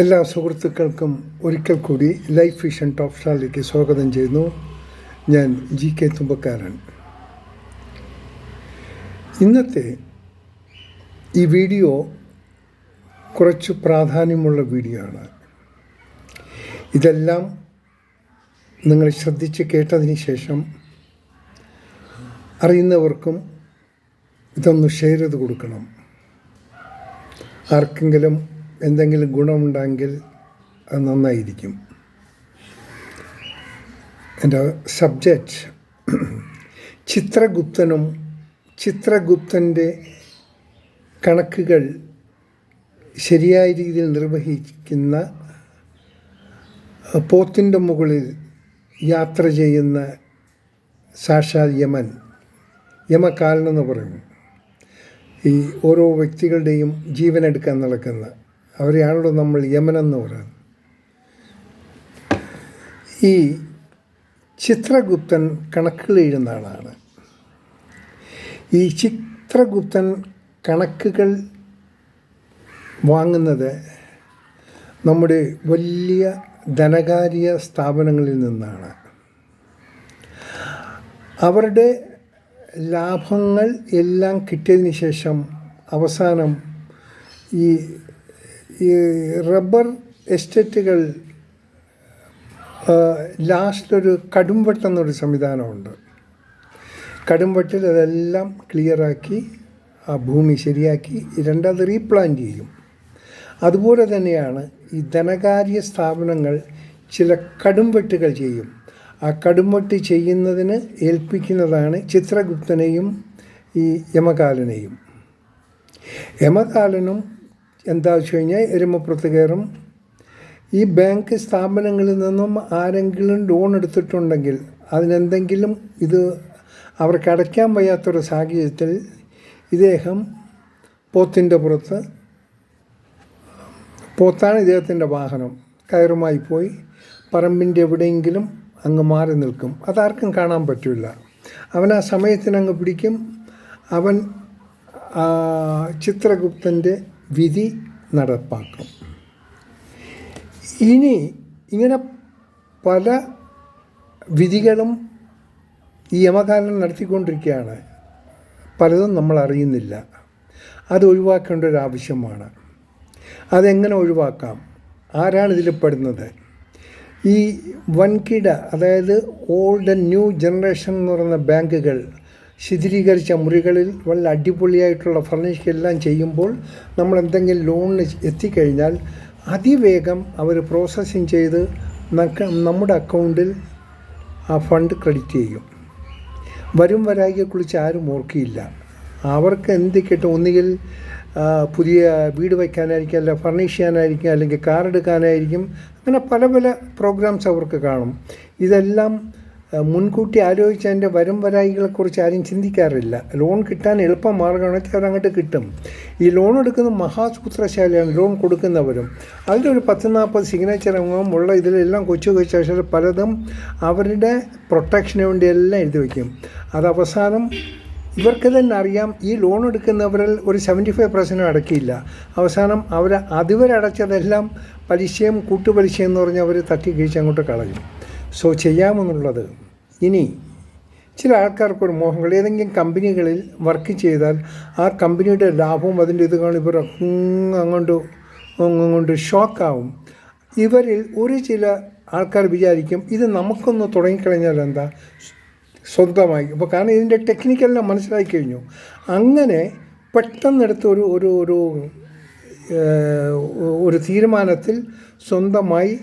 എല്ലാ സുഹൃത്തുക്കൾക്കും ഒരിക്കൽ കൂടി ലൈഫ് വിഷൻ ടോപ്പ് സ്റ്റാറിലേക്ക് സ്വാഗതം ചെയ്യുന്നു. ഞാൻ GK തുമ്പക്കാരൻ. ഇന്നത്തെ ഈ വീഡിയോ കുറച്ച് പ്രാധാന്യമുള്ള വീഡിയോ ആണ്. ഇതെല്ലാം നിങ്ങൾ ശ്രദ്ധിച്ച് കേട്ടതിന് ശേഷം അറിയുന്നവർക്കും ഇതൊന്ന് ഷെയർ ചെയ്ത് കൊടുക്കണം. ആർക്കെങ്കിലും എന്തെങ്കിലും ഗുണമുണ്ടെങ്കിൽ അത് നന്നായിരിക്കും. എൻ്റെ സബ്ജക്റ്റ് ചിത്രഗുപ്തനും ചിത്രഗുപ്തൻ്റെ കണക്കുകൾ ശരിയായ രീതിയിൽ നിർവഹിക്കുന്ന പോത്തിൻ്റെ മുകളിൽ യാത്ര ചെയ്യുന്ന സാക്ഷാൽ യമകാലനെന്ന് പറയും. ഈ ഓരോ വ്യക്തികളുടെയും ജീവനെടുക്കാൻ നടക്കുന്ന അവരെയാണല്ലോ നമ്മൾ യമനെന്ന് പറയുന്നത്. ഈ ചിത്രഗുപ്തൻ കണക്കുകൾ എഴുതുന്ന ആളാണ്. ഈ ചിത്രഗുപ്തൻ കണക്കുകൾ വാങ്ങുന്നത് നമ്മുടെ വലിയ ധനകാര്യ സ്ഥാപനങ്ങളിൽ നിന്നാണ്. അവരുടെ ലാഭങ്ങൾ എല്ലാം കിട്ടിയതിന് ശേഷം അവസാനം ഈ റബ്ബർ എസ്റ്റേറ്റുകൾ ലാസ്റ്റൊരു കടുംവെട്ട് എന്നൊരു സംവിധാനമുണ്ട്. കടുംവെട്ടിൽ അതെല്ലാം ക്ലിയറാക്കി ആ ഭൂമി ശരിയാക്കി രണ്ടാമത് റീപ്ലാന്റ് ചെയ്യും. അതുപോലെ തന്നെയാണ് ഈ ധനകാര്യ സ്ഥാപനങ്ങൾ ചില കടുംവെട്ടുകൾ ചെയ്യും. ആ കടുംവെട്ട് ചെയ്യുന്നതിന് ഏൽപ്പിക്കുന്നതാണ് ചിത്രഗുപ്തനെയും ഈ യമകാലനെയും. യമകാലനും എന്താ വെച്ച് കഴിഞ്ഞാൽ എരുമപ്പുറത്ത് കയറും. ഈ ബാങ്ക് സ്ഥാപനങ്ങളിൽ നിന്നും ആരെങ്കിലും ലോൺ എടുത്തിട്ടുണ്ടെങ്കിൽ അതിനെന്തെങ്കിലും ഇത് അവർക്ക് അടയ്ക്കാൻ വയ്യാത്തൊരു സാഹചര്യത്തിൽ ഇദ്ദേഹം പോത്തിൻ്റെ പുറത്ത്, പോത്താണ് ഇദ്ദേഹത്തിൻ്റെ വാഹനം, കയറുമായി പോയി പറമ്പിൻ്റെ എവിടെയെങ്കിലും അങ്ങ് മാറി നിൽക്കും. അതാർക്കും കാണാൻ പറ്റില്ല. അവൻ ആ സമയത്തിനങ്ങ് പിടിക്കും. അവൻ ചിത്രഗുപ്തൻ്റെ വിധി നടപ്പാക്കും. ഇനി ഇങ്ങനെ പല വിധികളും ഈ യമകാലൻ നടത്തിക്കൊണ്ടിരിക്കുകയാണ്. പലതും നമ്മൾ അറിയുന്നില്ല. അത് ഒഴിവാക്കേണ്ട ഒരു ആവശ്യമാണ്. അതെങ്ങനെ ഒഴിവാക്കാം? ആരാണ് ഇതിൽ പെടുന്നത്? ഈ വൻകിട, അതായത് ഓൾഡ് ആൻഡ് ന്യൂ ജനറേഷൻ എന്ന് പറയുന്ന ബാങ്കുകൾ ശിഥിലീകരിച്ച മുറികളിൽ വളരെ അടിപൊളിയായിട്ടുള്ള ഫർണിഷിംഗ് എല്ലാം ചെയ്യുമ്പോൾ നമ്മൾ എന്തെങ്കിലും ലോണിന് എത്തിക്കഴിഞ്ഞാൽ അതിവേഗം അവർ പ്രോസസ്സിങ് ചെയ്ത് നമ്മുടെ അക്കൗണ്ടിൽ ആ ഫണ്ട് ക്രെഡിറ്റ് ചെയ്യും. വരും വരായികയെക്കുറിച്ച് ആരും ഓർക്കില്ല. അവർക്ക് എന്ത് കിട്ടും? ഒന്നുകിൽ പുതിയ വീട് വയ്ക്കാനായിരിക്കും, അല്ല ഫർണിഷ് ചെയ്യാനായിരിക്കും, അല്ലെങ്കിൽ കാർ എടുക്കാനായിരിക്കും. അങ്ങനെ പല പല പ്രോഗ്രാംസ് അവർക്ക് കാണും. ഇതെല്ലാം മുൻകൂട്ടി ആലോചിച്ചതിൻ്റെ വരും വരായികളെക്കുറിച്ച് ആരും ചിന്തിക്കാറില്ല. ലോൺ കിട്ടാൻ എളുപ്പ മാർഗ്ഗമാണെങ്കിൽ അവരങ്ങോട്ട് കിട്ടും. ഈ ലോൺ എടുക്കുന്ന മഹാസൂത്രശാലിയാണ് ലോൺ കൊടുക്കുന്നവരും. അതിലൊരു 10-40 സിഗ്നേച്ചർ ഉള്ള ഇതിലെല്ലാം കൊച്ചു കൊച്ചു പലതും അവരുടെ പ്രൊട്ടക്ഷന് വേണ്ടി എല്ലാം എഴുതി വയ്ക്കും. അത് അവസാനം ഇവർക്ക് തന്നെ അറിയാം, ഈ ലോൺ എടുക്കുന്നവരിൽ ഒരു 75% അടക്കിയില്ല. അവസാനം അതുവരെ അടച്ചതെല്ലാം പലിശയും കൂട്ടുപലിശയും എന്ന് പറഞ്ഞ് അവർ തട്ടി കഴിച്ച് അങ്ങോട്ട് കളയും. സോ ചെയ്യാമെന്നുള്ളത്, ഇനി ചില ആൾക്കാർക്കൊരു മോഹങ്ങൾ, ഏതെങ്കിലും കമ്പനികളിൽ വർക്ക് ചെയ്താൽ ആ കമ്പനിയുടെ ലാഭവും അതിൻ്റെ ഇത് കാണും ഇവർ അങ്ങോട്ട് ഷോക്കാവും. ഇവരിൽ ചില ആൾക്കാർ വിചാരിക്കും ഇത് നമുക്കൊന്ന് തുടങ്ങിക്കഴിഞ്ഞാൽ എന്താ സ്വന്തമായി. അപ്പോൾ കാരണം ഇതിൻ്റെ ടെക്നിക്കെല്ലാം മനസ്സിലാക്കി കഴിഞ്ഞു. അങ്ങനെ പെട്ടെന്നെടുത്ത് ഒരു തീരുമാനത്തിൽ സ്വന്തമായി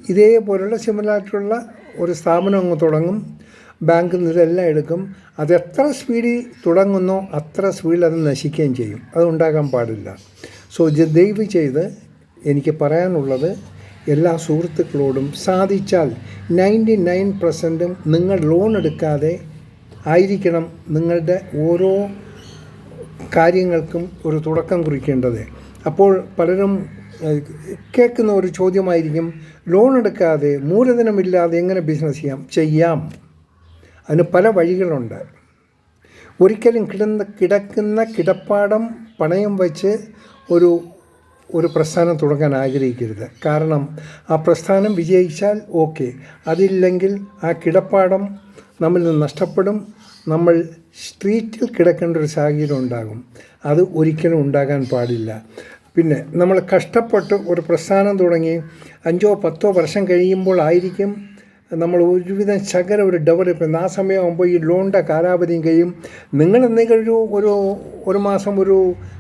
ഇതേപോലുള്ള സിമിലായിട്ടുള്ള ഒരു സ്ഥാപനം അങ്ങ് തുടങ്ങും. ബാങ്കിൽ നിന്ന് ഇതെല്ലാം എടുക്കും. അതെത്ര സ്പീഡിൽ തുടങ്ങുന്നോ അത്ര സ്പീഡിൽ അത് നശിക്കുകയും ചെയ്യും. അത് ഉണ്ടാകാൻ പാടില്ല. സോ ദയവ് ചെയ്ത് എനിക്ക് പറയാനുള്ളത്, എല്ലാ സുഹൃത്തുക്കളോടും സാധിച്ചാൽ 99% നിങ്ങൾ ലോൺ എടുക്കാതെ ആയിരിക്കണം നിങ്ങളുടെ ഓരോ കാര്യങ്ങൾക്കും ഒരു തുടക്കം കുറിക്കേണ്ടത്. അപ്പോൾ പലരും കേൾക്കുന്ന ഒരു ചോദ്യമായിരിക്കും, ലോൺ എടുക്കാതെ മൂലധനമില്ലാതെ എങ്ങനെ ബിസിനസ് ചെയ്യാം? അതിന് പല വഴികളുണ്ട്. ഒരിക്കലും കിടക്കുന്ന കിടപ്പാടം പണയം വെച്ച് ഒരു പ്രസ്ഥാനം തുടങ്ങാൻ ആഗ്രഹിക്കരുത്. കാരണം ആ പ്രസ്ഥാനം വിജയിച്ചാൽ ഓക്കെ, അതില്ലെങ്കിൽ ആ കിടപ്പാടം നമ്മിൽ നിന്ന് നഷ്ടപ്പെടും. നമ്മൾ സ്ട്രീറ്റിൽ കിടക്കേണ്ട ഒരു സാഹചര്യം ഉണ്ടാകും. അത് ഒരിക്കലും ഉണ്ടാകാൻ പാടില്ല. പിന്നെ നമ്മൾ കഷ്ടപ്പെട്ട് ഒരു പ്രസ്ഥാനം തുടങ്ങി 5-10 വർഷം കഴിയുമ്പോൾ ആയിരിക്കും നമ്മൾ ഒരുവിധം ശകലം ഒരു ഡെവലപ്മെൻറ്റ്. ആ സമയമാകുമ്പോൾ ഈ ലോണിൻ്റെ കാലാവധിയും കഴിയും. നിങ്ങൾ എന്തെങ്കിലും ഒരു മാസം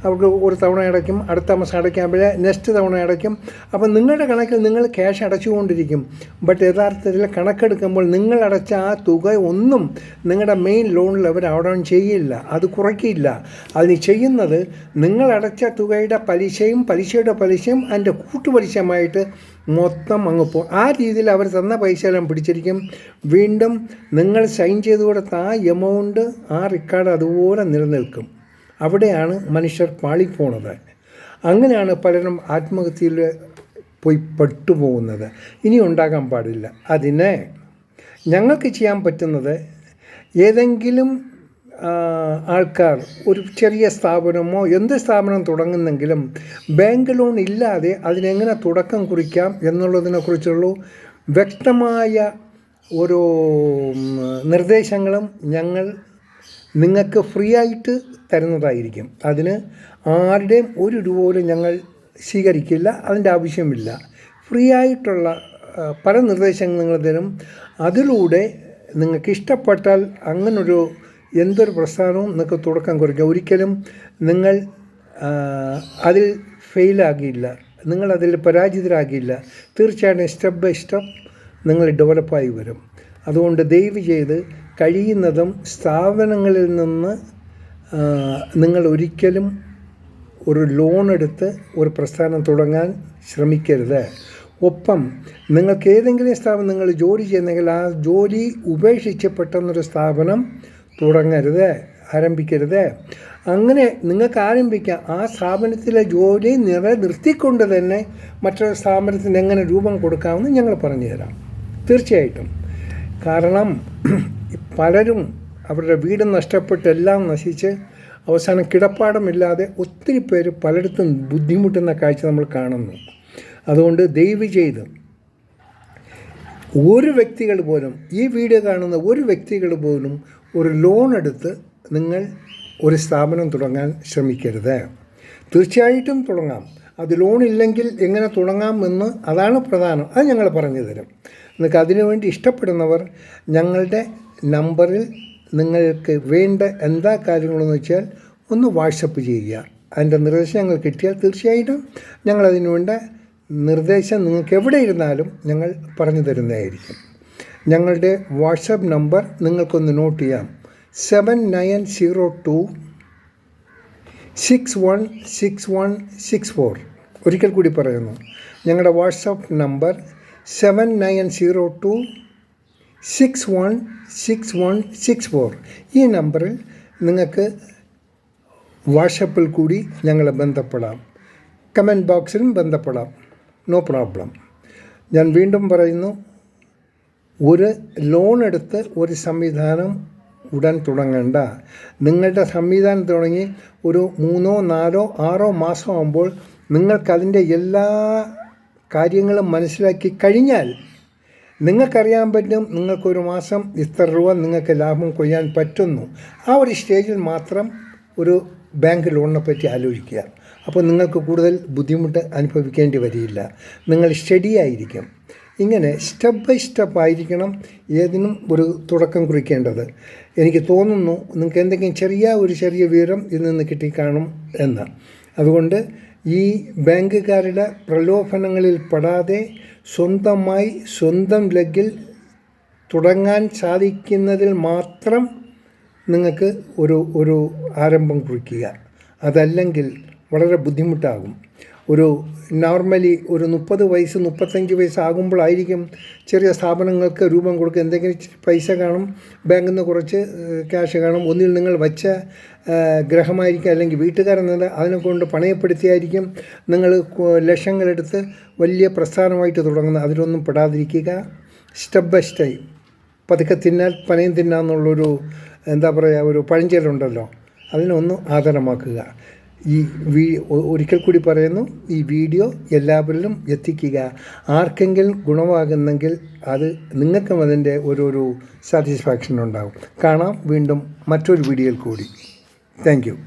അവർക്ക് ഒരു തവണ അടയ്ക്കും, അടുത്ത മാസം അടയ്ക്കുമ്പോഴേ നെക്സ്റ്റ് തവണ അടയ്ക്കും. അപ്പം നിങ്ങളുടെ കണക്കിൽ നിങ്ങൾ ക്യാഷ് അടച്ചുകൊണ്ടിരിക്കും. ബട്ട് യഥാർത്ഥത്തിൽ കണക്കെടുക്കുമ്പോൾ നിങ്ങൾ അടച്ച ആ തുക ഒന്നും നിങ്ങളുടെ മെയിൻ ലോണിൽ അവർ അവിടെ ചെയ്യില്ല, അത് കുറയ്ക്കില്ല. അതിന് ചെയ്യുന്നത് നിങ്ങൾ അടച്ച തുകയുടെ പലിശയുടെ പലിശയും അതിൻ്റെ കൂട്ടുപലിശമായിട്ട് മൊത്തം അങ്ങ് പോകും. ആ രീതിയിൽ അവർ തന്ന പൈസയെല്ലാം പിടിച്ചിരിക്കും. വീണ്ടും നിങ്ങൾ സൈൻ ചെയ്ത് കൊടുത്ത ആ എമൗണ്ട്, ആ റെക്കോർഡ് അതുപോലെ നിലനിൽക്കും. അവിടെയാണ് മനുഷ്യർ പാളിപ്പോണത്. അങ്ങനെയാണ് പലരും ആത്മഹത്യയിൽ പോയി പെട്ടുപോകുന്നത്. ഇനി ഉണ്ടാകാൻ പാടില്ല. അതിന് ഞങ്ങൾക്ക് ചെയ്യാൻ പറ്റുന്നത്, ഏതെങ്കിലും ആൾക്കാർ ഒരു ചെറിയ സ്ഥാപനമോ എന്ത് സ്ഥാപനം തുടങ്ങുന്നെങ്കിലും ബാങ്ക് ലോൺ ഇല്ലാതെ അതിനെങ്ങനെ തുടക്കം കുറിക്കാം എന്നുള്ളതിനെക്കുറിച്ചുള്ള വ്യക്തമായ ഓരോ നിർദ്ദേശങ്ങളും ഞങ്ങൾ നിങ്ങൾക്ക് ഫ്രീ ആയിട്ട് തരുന്നതായിരിക്കും. അതിന് ആരുടെയും ഒരു രൂപ പോലും ഞങ്ങൾ സ്വീകരിക്കില്ല, അതിൻ്റെ ആവശ്യമില്ല. ഫ്രീ ആയിട്ടുള്ള പല നിർദ്ദേശങ്ങൾ നിങ്ങൾ തരും. അതിലൂടെ നിങ്ങൾക്ക് ഇഷ്ടപ്പെട്ടാൽ അങ്ങനൊരു എന്തൊരു പ്രസ്ഥാനവും നിങ്ങൾക്ക് തുടക്കം കുറിക്കാം. ഒരിക്കലും നിങ്ങൾ അതിൽ ഫെയിലാകില്ല, നിങ്ങളതിൽ പരാജിതരാകില്ല. തീർച്ചയായിട്ടും സ്റ്റെപ്പ് ബൈ സ്റ്റെപ്പ് നിങ്ങൾ ഡെവലപ്പായി വരും. അതുകൊണ്ട് ദയവ് ചെയ്ത് കഴിയുന്നതും സ്ഥാപനങ്ങളിൽ നിന്ന് നിങ്ങൾ ഒരിക്കലും ഒരു ലോൺ എടുത്ത് ഒരു പ്രസ്ഥാനം തുടങ്ങാൻ ശ്രമിക്കരുത്. ഒപ്പം നിങ്ങൾക്ക് ഏതെങ്കിലും സ്ഥാപനം നിങ്ങൾ ജോലി ചെയ്യുന്നെങ്കിൽ ആ ജോലി ഉപേക്ഷിച്ച് പെട്ടെന്നൊരു സ്ഥാപനം തുടങ്ങരുത്, ആരംഭിക്കരുത്. അങ്ങനെ നിങ്ങൾക്ക് ആരംഭിക്കാം. ആ സ്ഥാപനത്തിലെ ജോലി നിലനിർത്തിക്കൊണ്ട് തന്നെ മറ്റൊരു സ്ഥാപനത്തിന് എങ്ങനെ രൂപം കൊടുക്കാമെന്ന് ഞങ്ങൾ പറഞ്ഞു തരാം. തീർച്ചയായിട്ടും. കാരണം പലരും അവരുടെ വീട് നഷ്ടപ്പെട്ട് എല്ലാം നശിച്ച് അവസാനം കിടപ്പാടമില്ലാതെ ഒത്തിരി പേര് പലയിടത്തും ബുദ്ധിമുട്ടുന്ന കാഴ്ച നമ്മൾ കാണുന്നു. അതുകൊണ്ട് ദയവ് ചെയ്ത് ഒരു വ്യക്തികൾ പോലും, ഈ വീഡിയോ കാണുന്ന ഒരു വ്യക്തികൾ പോലും ഒരു ലോൺ എടുത്ത് നിങ്ങൾ ഒരു സ്ഥാപനം തുടങ്ങാൻ ശ്രമിക്കരുത്. തീർച്ചയായിട്ടും തുടങ്ങാം. അത് ലോണില്ലെങ്കിൽ എങ്ങനെ തുടങ്ങാമെന്ന് അതാണ് പ്രധാനം. അത് ഞങ്ങൾ പറഞ്ഞു തരും. നിങ്ങൾക്ക് അതിനുവേണ്ടി ഇഷ്ടപ്പെടുന്നവർ ഞങ്ങളുടെ നമ്പറിൽ നിങ്ങൾക്ക് വേണ്ട എന്താ കാര്യങ്ങളെന്ന് വെച്ചാൽ ഒന്ന് വാട്സപ്പ് ചെയ്യുക. അതിൻ്റെ നിർദ്ദേശങ്ങൾ കിട്ടിയാൽ തീർച്ചയായിട്ടും ഞങ്ങളതിനു വേണ്ട നിർദ്ദേശം നിങ്ങൾക്ക് എവിടെ ഇരുന്നാലും ഞങ്ങൾ പറഞ്ഞു തരുന്നതായിരിക്കും. ഞങ്ങളുടെ വാട്സപ്പ് നമ്പർ നിങ്ങൾക്കൊന്ന് നോട്ട് ചെയ്യാം. 7902 616164. ഒരിക്കൽ കൂടി പറയുന്നു, ഞങ്ങളുടെ വാട്സപ്പ് നമ്പർ 7902 616164. ഈ നമ്പറിൽ നിങ്ങൾക്ക് വാട്സപ്പിൽ കൂടി ഞങ്ങളെ ബന്ധപ്പെടാം. കമൻറ്റ് ബോക്സിലും ബന്ധപ്പെടാം. No problem. ഞാൻ വീണ്ടും പറയുന്നു, ഒരു ലോൺ എടുത്ത് ഒരു സംവിധാനം ഉടൻ തുടങ്ങണ്ട. നിങ്ങളുടെ സംവിധാനം തുടങ്ങി ഒരു 3, 4, 6 മാസമാകുമ്പോൾ നിങ്ങൾക്കതിൻ്റെ എല്ലാ കാര്യങ്ങളും മനസ്സിലാക്കി കഴിഞ്ഞാൽ നിങ്ങൾക്കറിയാൻ പറ്റും നിങ്ങൾക്കൊരു മാസം ഇത്ര രൂപ നിങ്ങൾക്ക് ലാഭം കൊയ്യാൻ പറ്റുന്നു. ആ ഒരു സ്റ്റേജിൽ മാത്രം ഒരു ബാങ്ക് ലോണിനെ പറ്റി ആലോചിക്കുക. അപ്പോൾ നിങ്ങൾക്ക് കൂടുതൽ ബുദ്ധിമുട്ട് അനുഭവിക്കേണ്ടി വരില്ല. നിങ്ങൾ സ്റ്റഡി ആയിരിക്കും. ഇങ്ങനെ സ്റ്റെപ്പ് ബൈ സ്റ്റെപ്പ് ആയിരിക്കണം ഏതിനും ഒരു തുടക്കം കുറിക്കേണ്ടത്. എനിക്ക് തോന്നുന്നു നിങ്ങൾക്ക് എന്തെങ്കിലും ചെറിയ വിവരം ഇതിൽ നിന്ന് കിട്ടിക്കാണും എന്ന്. അതുകൊണ്ട് ഈ ബാങ്കുകാരുടെ പ്രലോഭനങ്ങളിൽ പെടാതെ സ്വന്തമായി സ്വന്തം ലെഗിൽ തുടങ്ങാൻ സാധിക്കുന്നതിൽ മാത്രം നിങ്ങൾക്ക് ഒരു ആരംഭം കുറിക്കുക. അതല്ലെങ്കിൽ വളരെ ബുദ്ധിമുട്ടാകും. നോർമലി ഒരു 30 വയസ്സ് 35 വയസ്സാകുമ്പോഴായിരിക്കും ചെറിയ സ്ഥാപനങ്ങൾക്ക് രൂപം കൊടുക്കുക. എന്തെങ്കിലും പൈസ കാണും, ബാങ്കിൽ നിന്ന് കുറച്ച് ക്യാഷ് കാണും. ഒന്നിൽ നിങ്ങൾ വച്ച ഗ്രഹമായിരിക്കും, അല്ലെങ്കിൽ വീട്ടുകാരെന്നത് അതിനെ കൊണ്ട് പണയപ്പെടുത്തിയായിരിക്കും നിങ്ങൾ ലക്ഷങ്ങളെടുത്ത് വലിയ പ്രസ്ഥാനമായിട്ട് തുടങ്ങുന്നത്. അതിലൊന്നും പെടാതിരിക്കുക. സ്റ്റെപ്പ് ബൈ സ്റ്റെപ്പ് പതുക്കെ തിന്നാൽ പനയും തിന്നാന്നുള്ളൊരു ഒരു പഴഞ്ചൊല്ലുണ്ടല്ലോ, അതിനൊന്ന് ആധാരമാക്കുക. ഈ ഒരിക്കൽ കൂടി പറയുന്നു, ഈ വീഡിയോ എല്ലാവരിലും എത്തിക്കുക. ആർക്കെങ്കിലും ഗുണമാകുന്നെങ്കിൽ അത് നിങ്ങൾക്കും അതിൻ്റെ ഒരു സാറ്റിസ്ഫാക്ഷൻ ഉണ്ടാകും. കാണാം വീണ്ടും മറ്റൊരു വീഡിയോയിൽ കൂടി. Thank you.